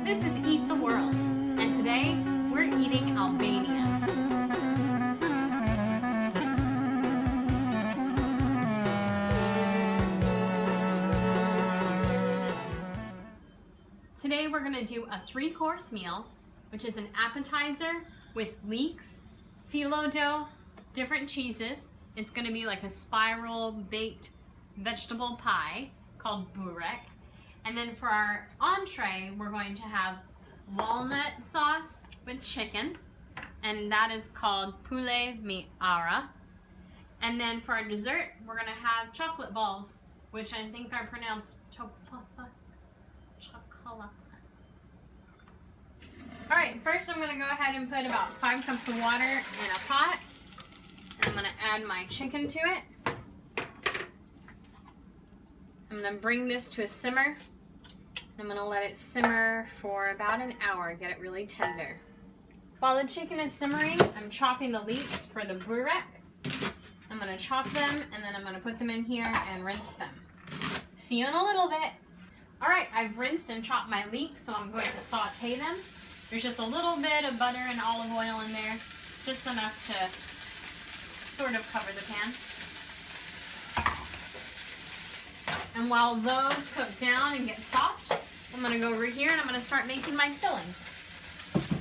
This is Eat the World, and today we're eating Albania. Today we're going to do a 3-course meal, which is an appetizer with leeks, phyllo dough, different cheeses. It's going to be like a spiral baked vegetable pie called Burek. And then for our entree, we're going to have walnut sauce with chicken, and that is called Pule mi Arra. And then for our dessert, we're going to have chocolate balls, which I think are pronounced Toptha. Çokollate. Alright, first I'm going to go ahead and put about 5 cups of water in a pot, and I'm going to add my chicken to it. I'm going to bring this to a simmer. I'm going to let it simmer for about an hour, get it really tender. While the chicken is simmering, I'm chopping the leeks for the burek. I'm going to chop them, and then I'm going to put them in here and rinse them. See you in a little bit. Alright, I've rinsed and chopped my leeks, so I'm going to saute them. There's just a little bit of butter and olive oil in there, just enough to sort of cover the pan. And while those cook down and get soft, I'm going to go over here and I'm going to start making my filling.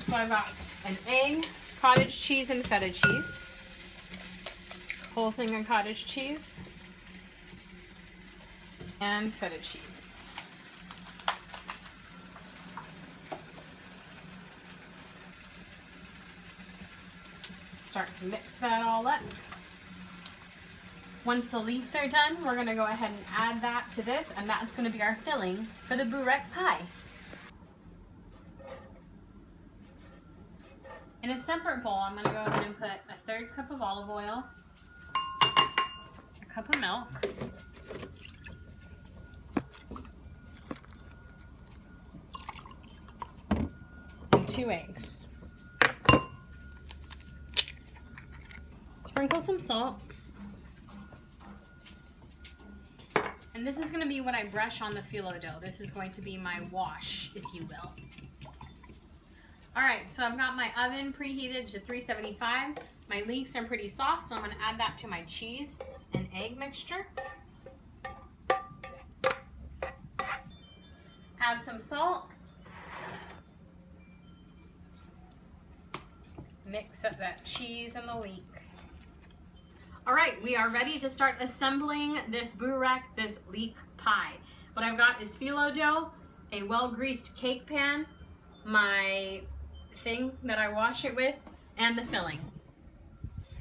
So I've got an egg, cottage cheese, and feta cheese. Whole thing of cottage cheese and feta cheese. Start to mix that all up. Once the leeks are done, we're going to go ahead and add that to this, and that's going to be our filling for the burek pie. In a separate bowl, I'm going to go ahead and put a 1/3 cup of olive oil, a cup of milk, and 2 eggs. Sprinkle some salt. And this is going to be what I brush on the phyllo dough. This is going to be my wash, if you will. Alright, so I've got my oven preheated to 375. My leeks are pretty soft, so I'm going to add that to my cheese and egg mixture. Add some salt. Mix up that cheese and the leek. Alright, we are ready to start assembling this burek, this leek pie. What I've got is phyllo dough, a well-greased cake pan, my thing that I wash it with, and the filling.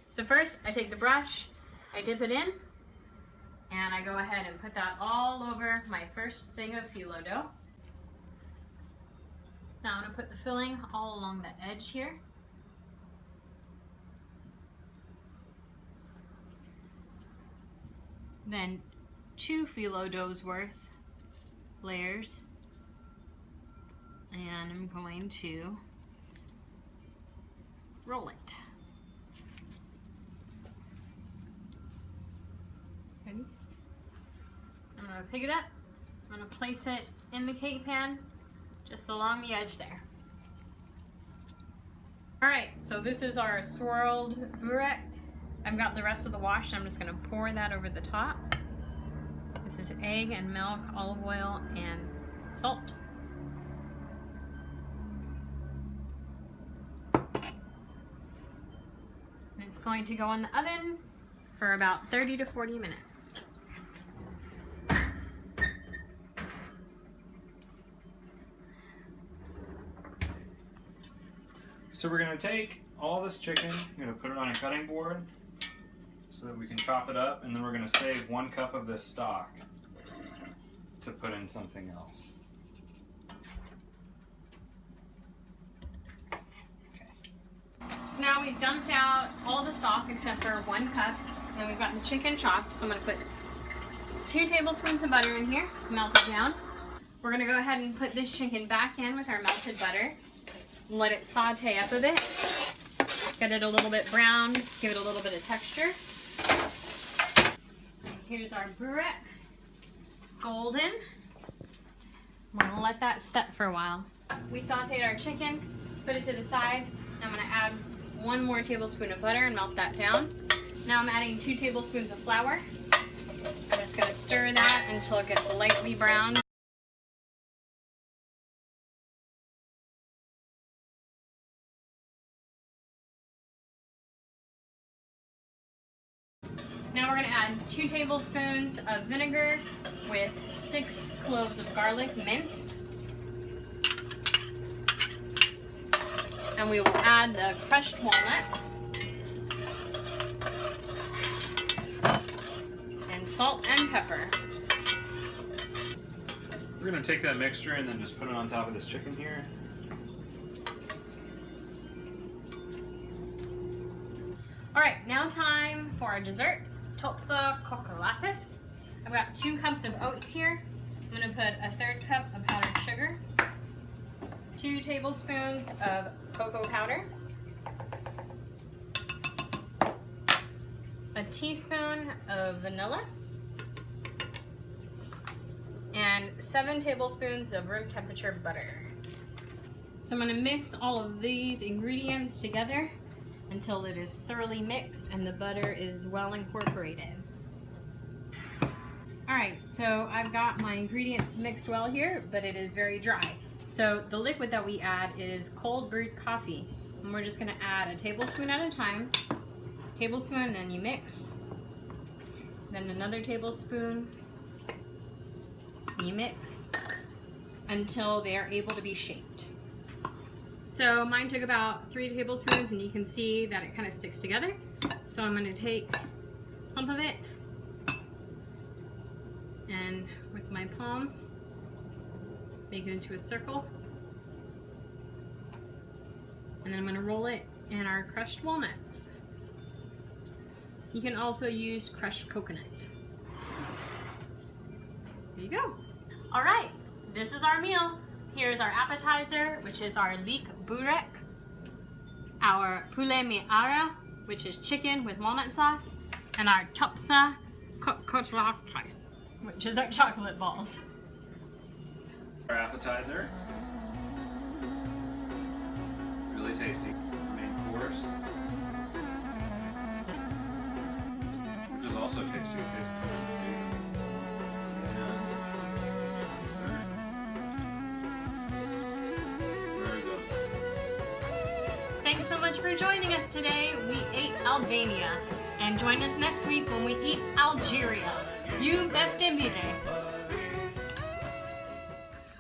So first, I take the brush, I dip it in, and I go ahead and put that all over my first thing of phyllo dough. Now I'm going to put the filling all along the edge here. Then 2 phyllo doughs worth layers, and I'm going to roll it. Ready? I'm going to pick it up. I'm going to place it in the cake pan just along the edge there. Alright, so this is our swirled burek. I've got the rest of the wash, and I'm just going to pour that over the top. This is egg and milk, olive oil, and salt. And it's going to go in the oven for about 30 to 40 minutes. So we're going to take all this chicken, we're going to put it on a cutting board so that we can chop it up, and then we're going to save 1 cup of this stock to put in something else. Okay. So now we've dumped out all the stock except for 1 cup, and we've got the chicken chopped, so I'm going to put 2 tablespoons of butter in here, melt it down. We're going to go ahead and put this chicken back in with our melted butter, and let it saute up a bit. Get it a little bit brown, give it a little bit of texture. Here's our burek, golden. We're gonna let that set for a while. we sauteed our chicken, put it to the side. I'm gonna add 1 more tablespoon of butter and melt that down. Now I'm adding 2 tablespoons of flour. I'm just gonna stir that until it gets lightly brown. Now we're gonna add 2 tablespoons of vinegar with 6 cloves of garlic minced. And we will add the crushed walnuts and salt and pepper. We're gonna take that mixture and then just put it on top of this chicken here. All right, now time for our dessert, Toptha Çokollate. I've got 2 cups of oats here. I'm gonna put a 1/3 cup of powdered sugar, 2 tablespoons of cocoa powder, a teaspoon of vanilla, and 7 tablespoons of room temperature butter. So I'm going to mix all of these ingredients together until it is thoroughly mixed and the butter is well incorporated. Alright, so I've got my ingredients mixed well here, but it is very dry. So the liquid that we add is cold brewed coffee. And we're just going to add a tablespoon at a time. Tablespoon, then you mix. Then another tablespoon. You mix until they are able to be shaped. So mine took about 3 tablespoons, and you can see that it kind of sticks together. So I'm going to take a lump of it and with my palms make it into a circle, and then I'm going to roll it in our crushed walnuts. You can also use crushed coconut. There you go. All right, this is our meal. Here's our appetizer, which is our leek burek, our pule me arra, which is chicken with walnut sauce, and our Toptha Çokollate, which is our chocolate balls. Our appetizer, really tasty. Main course, which is also tasty. It tastes good. Thanks so much for joining us today. We ate Albania. And join us next week when we eat Algeria. You befte mire.